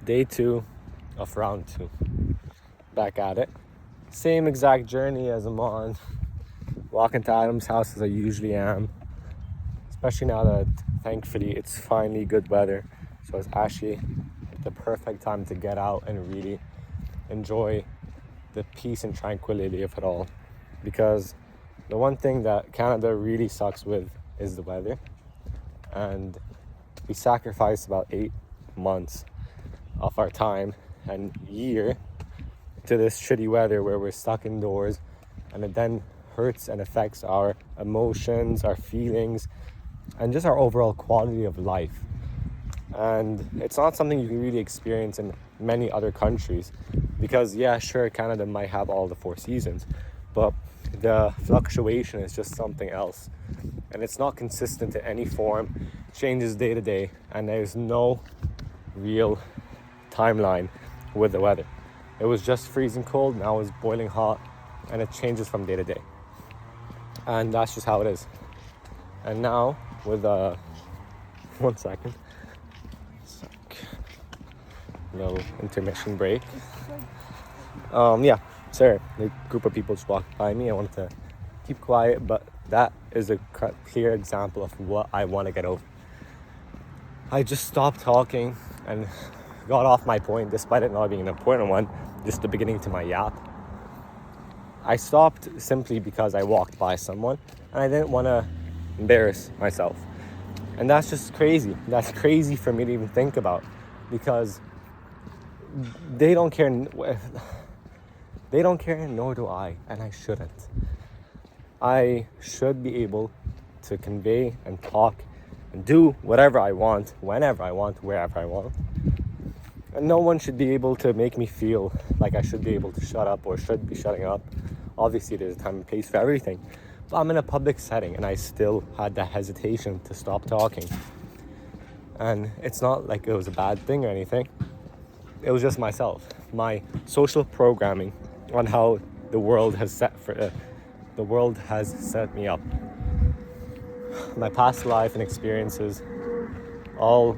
Day 2 of round 2. Back at it. Same exact journey as I'm on. Walking to Adam's house as I usually am. Especially now that thankfully it's finally good weather. So it's actually the perfect time to get out and really enjoy the peace and tranquility of it all. Because the one thing that Canada really sucks with is the weather. And we sacrifice about 8 months of our time and year to this shitty weather where we're stuck indoors, and it then hurts and affects our emotions, our feelings, and just our overall quality of life. And it's not something you can really experience in many other countries because, yeah, sure, Canada might have all the 4 seasons, but the fluctuation is just something else. And it's not consistent in any form, changes day to day, and there's no real timeline with the weather. It was just freezing cold, now it's boiling hot, and it changes from day to day. And that's just how it is. And now with 1 second, little intermission break. Sorry, a group of people just walked by me. I wanted to keep quiet, but that is a clear example of what I want to get over. I just stopped talking and got off my point, despite it not being an important one, just the beginning to my yap. I stopped simply because I walked by someone and I didn't want to embarrass myself. And that's just crazy. That's crazy for me to even think about because they don't care. They don't care, nor do I, and I shouldn't. I should be able to convey and talk and do whatever I want, whenever I want, wherever I want. And no one should be able to make me feel like I should be able to shut up or should be shutting up. Obviously, there's a time and place for everything. But I'm in a public setting and I still had that hesitation to stop talking. And it's not like it was a bad thing or anything. It was just myself, my social programming on how the world has set me up. My past life and experiences all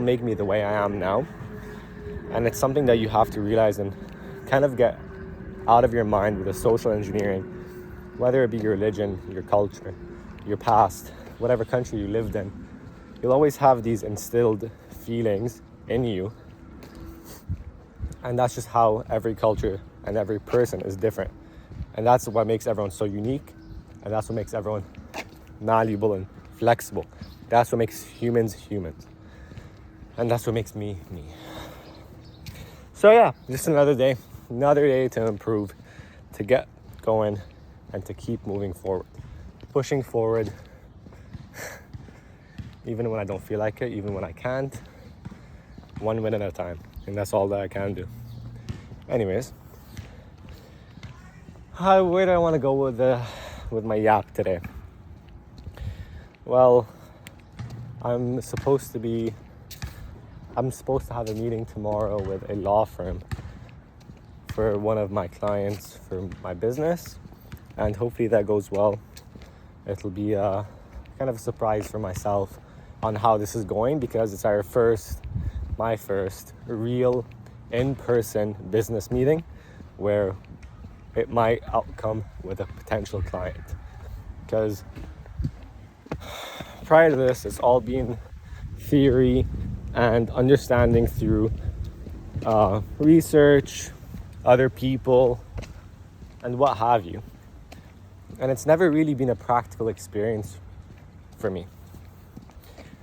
make me the way I am now. And it's something that you have to realize and kind of get out of your mind with the social engineering, whether it be your religion, your culture, your past, whatever country you lived in. You'll always have these instilled feelings in you. And that's just how every culture and every person is different. And that's what makes everyone so unique. And that's what makes everyone malleable and flexible. That's what makes humans humans. And that's what makes me me. So yeah, just another day to improve, to get going, and to keep moving forward. Pushing forward, even when I don't feel like it, even when I can't. 1 minute at a time. And that's all that I can do. Anyways, where do I want to go with my yap today? Well, I'm supposed to have a meeting tomorrow with a law firm for one of my clients for my business, and hopefully that goes well. It'll be kind of a surprise for myself on how this is going because it's my first real in-person business meeting where it might outcome with a potential client. Because prior to this, it's all been theory and understanding through research, other people, and what have you. And it's never really been a practical experience for me.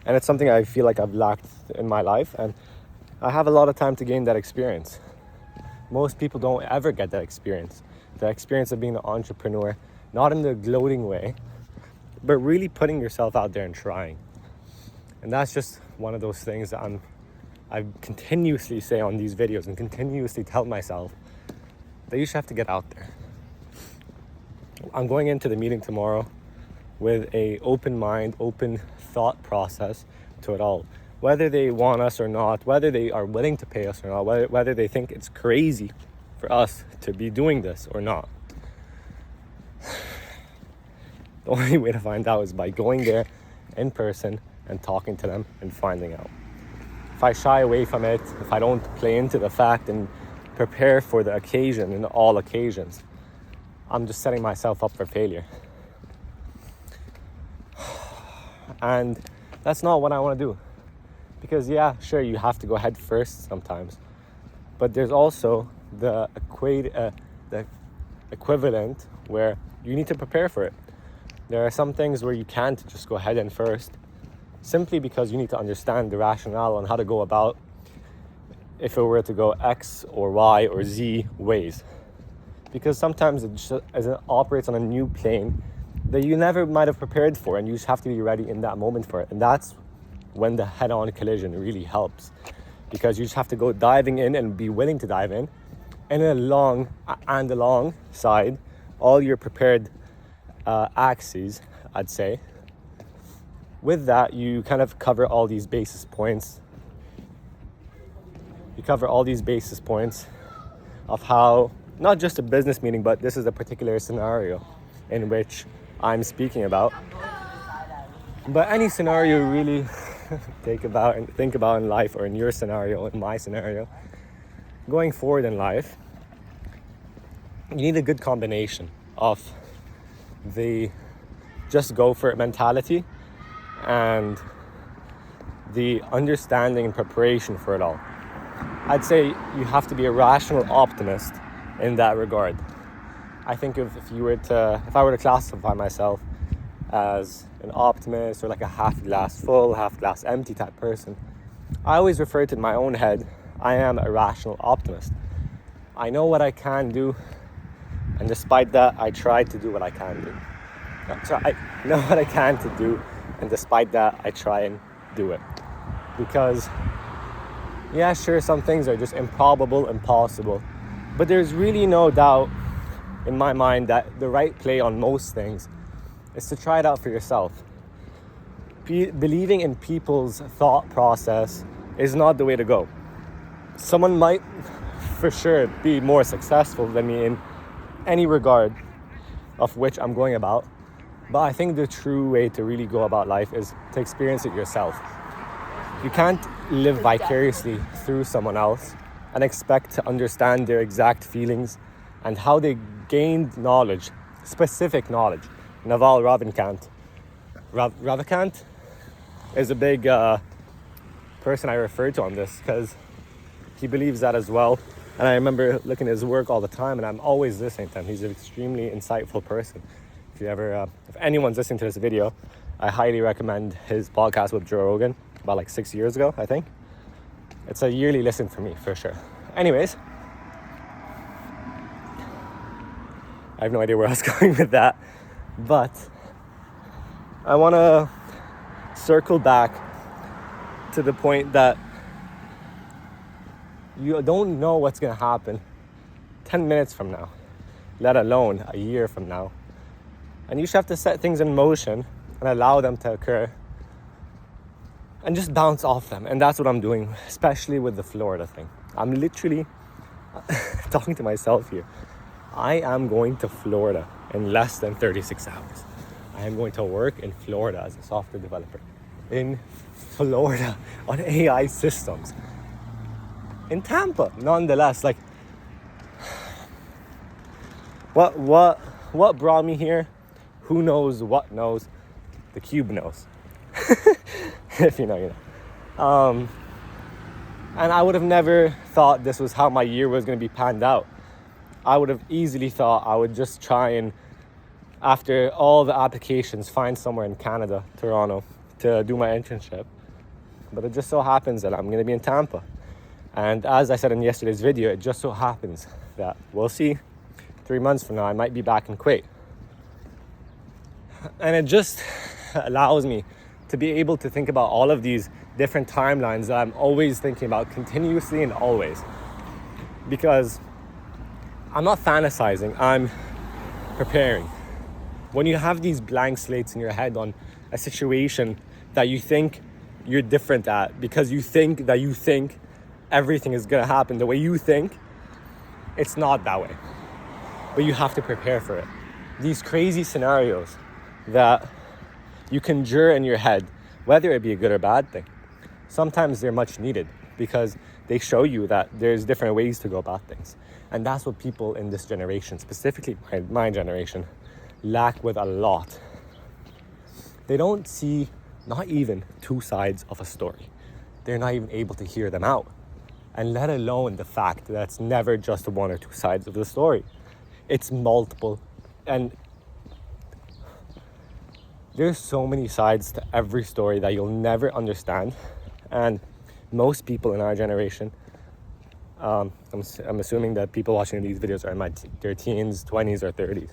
And it's something I feel like I've lacked in my life, and I have a lot of time to gain that experience. Most people don't ever get that experience. The experience of being an entrepreneur, not in the gloating way, but really putting yourself out there and trying. And that's just one of those things that I continuously say on these videos and continuously tell myself that you should have to get out there. I'm going into the meeting tomorrow with a open mind, open thought process to it all. Whether they want us or not, whether they are willing to pay us or not, whether they think it's crazy for us to be doing this or not. The only way to find out is by going there in person and talking to them and finding out. if I shy away from it, if I don't play into the fact and prepare for the occasion in all occasions, I'm just setting myself up for failure. And that's not what I want to do. Because yeah, sure, you have to go head first sometimes. But there's also the equivalent where you need to prepare for it. There are some things where you can't just go head in first, simply because you need to understand the rationale on how to go about if it were to go X or Y or Z ways. Because sometimes it operates on a new plane that you never might have prepared for, and you just have to be ready in that moment for it. And that's when the head-on collision really helps, because you just have to go diving in and be willing to dive in, and alongside all your prepared axes, I'd say. With that, you kind of cover all these basis points. You cover all these basis points of how, not just a business meeting, but this is a particular scenario in which I'm speaking about. But any scenario you really think about in life, or in your scenario, in my scenario, going forward in life, you need a good combination of the just go for it mentality and the understanding and preparation for it all. I'd say you have to be a rational optimist in that regard. I think if I were to classify myself as an optimist, or like a half glass full, half glass empty type person, I always refer to in my own head, I am a rational optimist. I know what I can do, and despite that, I try to do what I can do. So I know what I can to do, and despite that, I try and do it. Because, yeah, sure, some things are just improbable, impossible. But there's really no doubt in my mind that the right play on most things is to try it out for yourself. Believing in people's thought process is not the way to go. Someone might, for sure, be more successful than me in any regard of which I'm going about. But I think the true way to really go about life is to experience it yourself. You can't live vicariously through someone else and expect to understand their exact feelings and how they gained knowledge, specific knowledge. Naval Ravikant is a big person I refer to on this, because he believes that as well. And I remember looking at his work all the time, and I'm always listening to him. He's an extremely insightful person. If anyone's listening to this video, I highly recommend his podcast with Joe Rogan about like 6 years ago, I think. It's a yearly listen for me, for sure. Anyways, I have no idea where I was going with that, but I want to circle back to the point that you don't know what's going to happen 10 minutes from now, let alone a year from now. And you just have to set things in motion and allow them to occur and just bounce off them. And that's what I'm doing, especially with the Florida thing. I'm literally talking to myself here. I am going to Florida in less than 36 hours. I am going to work in Florida as a software developer. In Florida on AI systems. In Tampa, nonetheless. Like, what brought me here? Who knows what knows? The cube knows. If you know, you know. And I would have never thought this was how my year was going to be panned out. I would have easily thought I would just try and, after all the applications, find somewhere in Canada, Toronto, to do my internship. But it just so happens that I'm going to be in Tampa. And as I said in yesterday's video, it just so happens that we'll see 3 months from now, I might be back in Kuwait. And it just allows me to be able to think about all of these different timelines that I'm always thinking about continuously and always. Because I'm not fantasizing, I'm preparing. When you have these blank slates in your head on a situation that you think you're different at, because you think everything is going to happen the way you think, it's not that way. But you have to prepare for it. These crazy scenarios that you conjure in your head, whether it be a good or bad thing. sometimes they're much needed because they show you that there's different ways to go about things. And that's what people in this generation, specifically my generation, lack with a lot. They don't see not even two sides of a story. They're not even able to hear them out. And let alone the fact that it's never just one or two sides of the story. It's multiple. And there's so many sides to every story that you'll never understand. And most people in our generation, I'm assuming that people watching these videos are in their teens, 20s, or 30s.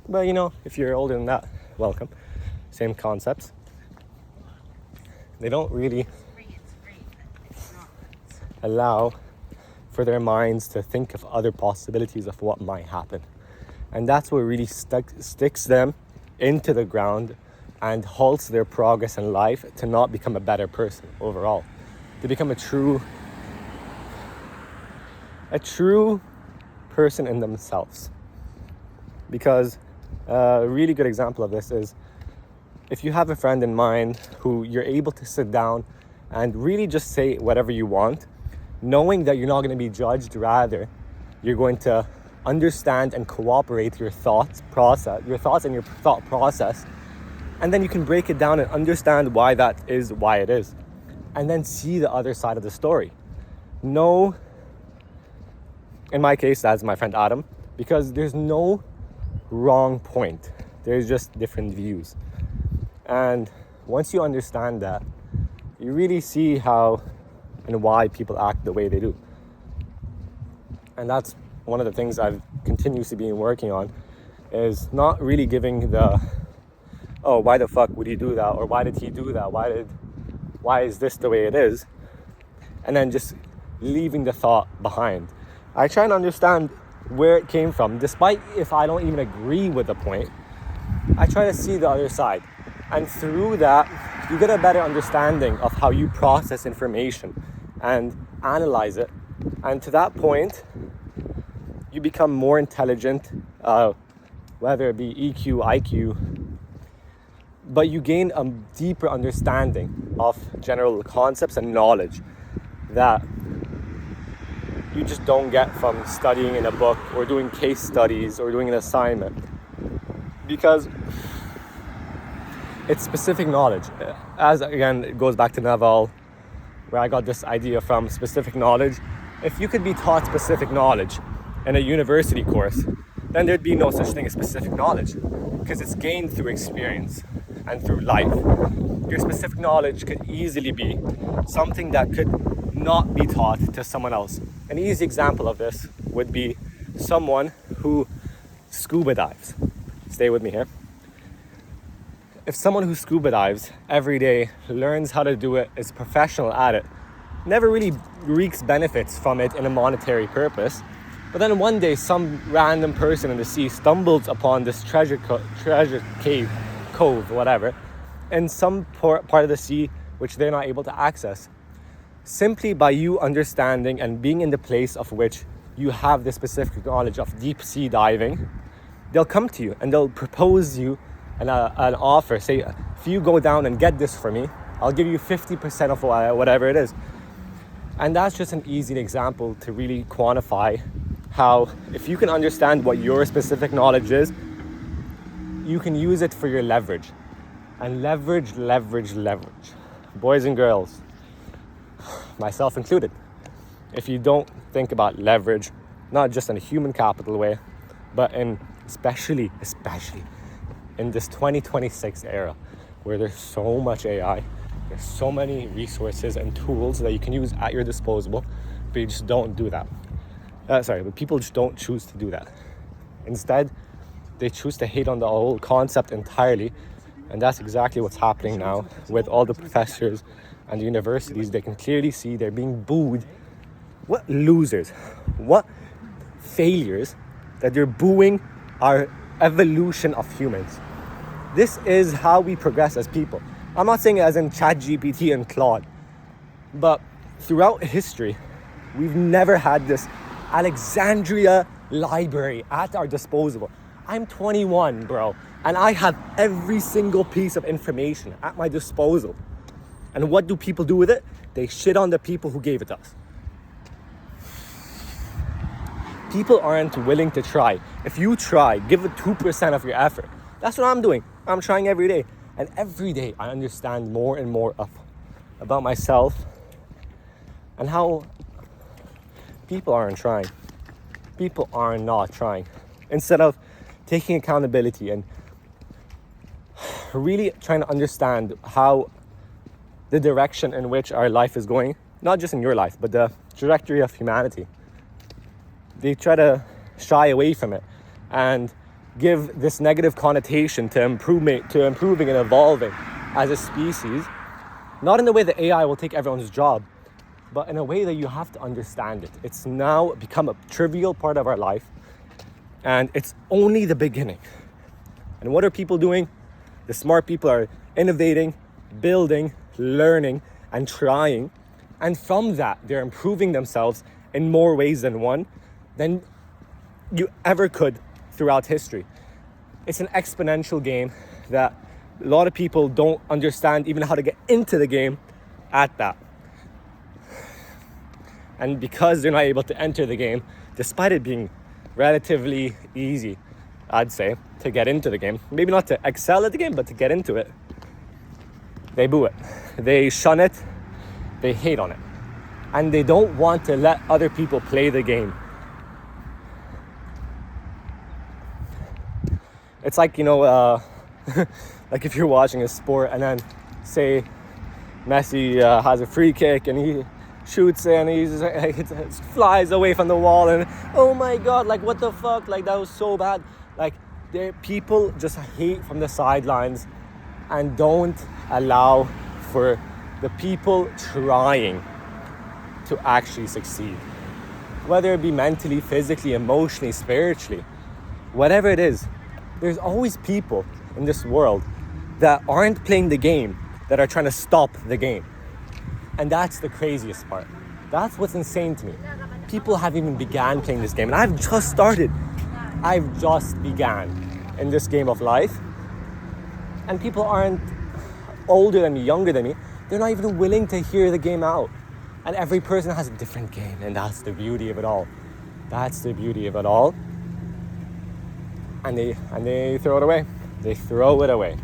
But if you're older than that, welcome. Same concepts. They don't really allow for their minds to think of other possibilities of what might happen. And that's what really sticks them into the ground and halts their progress in life to not become a better person overall, to become a true person in themselves. Because a really good example of this is if you have a friend in mind who you're able to sit down and really just say whatever you want, knowing that you're not going to be judged, rather you're going to understand and cooperate your thoughts and your thought process, and then you can break it down and understand why that is why it is, and then see the other side of the story. No, in my case, that's my friend Adam, because there's no wrong point. There's just different views. And once you understand that, you really see how and why people act the way they do. And that's one of the things I've continuously been working on, is not really giving the, oh, why the fuck would he do that? Or why did he do that? Why is this the way it is? And then just leaving the thought behind. I try and understand where it came from, despite if I don't even agree with the point. I try to see the other side. And through that, you get a better understanding of how you process information and analyze it. And to that point, you become more intelligent, whether it be EQ, IQ, but you gain a deeper understanding of general concepts and knowledge that you just don't get from studying in a book or doing case studies or doing an assignment. Because it's specific knowledge. As again, it goes back to Naval, where I got this idea from, specific knowledge. If you could be taught specific knowledge in a university course, then there'd be no such thing as specific knowledge, because it's gained through experience and through life. Your specific knowledge could easily be something that could not be taught to someone else. An easy example of this would be someone who scuba dives. Stay with me here. If someone who scuba dives every day, learns how to do it, is professional at it, never really reaps benefits from it in a monetary purpose, but then one day some random person in the sea stumbles upon this treasure cave, cove, whatever, in some part of the sea which they're not able to access. Simply by you understanding and being in the place of which you have this specific knowledge of deep sea diving, they'll come to you and they'll propose you an offer. Say, if you go down and get this for me, I'll give you 50% of whatever it is. And that's just an easy example to really quantify how, if you can understand what your specific knowledge is, you can use it for your leverage. And leverage. Boys and girls, myself included. If you don't think about leverage, not just in a human capital way, but in especially in this 2026 era, where there's so much AI, there's so many resources and tools that you can use at your disposal, but you just don't do that. But people just don't choose to do that. Instead, they choose to hate on the whole concept entirely, and that's exactly what's happening now with all the professors and the universities. They can clearly see they're being booed. What losers, what failures that they're booing our evolution of humans. This is how we progress as people. I'm not saying it as in ChatGPT and Claude, but throughout history, we've never had this Alexandria library at our disposal. I'm 21, bro, and I have every single piece of information at my disposal. And what do people do with it? they shit on the people who gave it to us. People aren't willing to try. If you try, give it 2% of your effort. That's what I'm doing. I'm trying every day. And every day I understand more and more about myself and how people aren't trying. People are not trying. Instead of taking accountability and really trying to understand how the direction in which our life is going, not just in your life, but the trajectory of humanity, they try to shy away from it and give this negative connotation to improving and evolving as a species, not in the way that AI will take everyone's job, but in a way that you have to understand it. It's now become a trivial part of our life, and it's only the beginning. And what are people doing? The smart people are innovating, building, learning, and trying. And from that, they're improving themselves in more ways than one than you ever could throughout history. It's an exponential game that a lot of people don't understand even how to get into the game at that. And because they're not able to enter the game, despite it being relatively easy, I'd say, to get into the game, maybe not to excel at the game, but to get into it, they boo it. They shun it. They hate on it. And they don't want to let other people play the game. It's like, like if you're watching a sport and then say Messi has a free kick and he shoots it and it flies away from the wall and oh my god, like what the fuck, like that was so bad. Like people just hate from the sidelines and don't allow for the people trying to actually succeed, whether it be mentally, physically, emotionally, spiritually, whatever it is. There's always people in this world that aren't playing the game, that are trying to stop the game. And that's the craziest part. That's what's insane to me. People haven't even began playing this game. And I've just started. I've just began in this game of life. And people aren't older than me, younger than me. They're not even willing to hear the game out. And every person has a different game. And that's the beauty of it all. That's the beauty of it all. And they throw it away. They throw it away.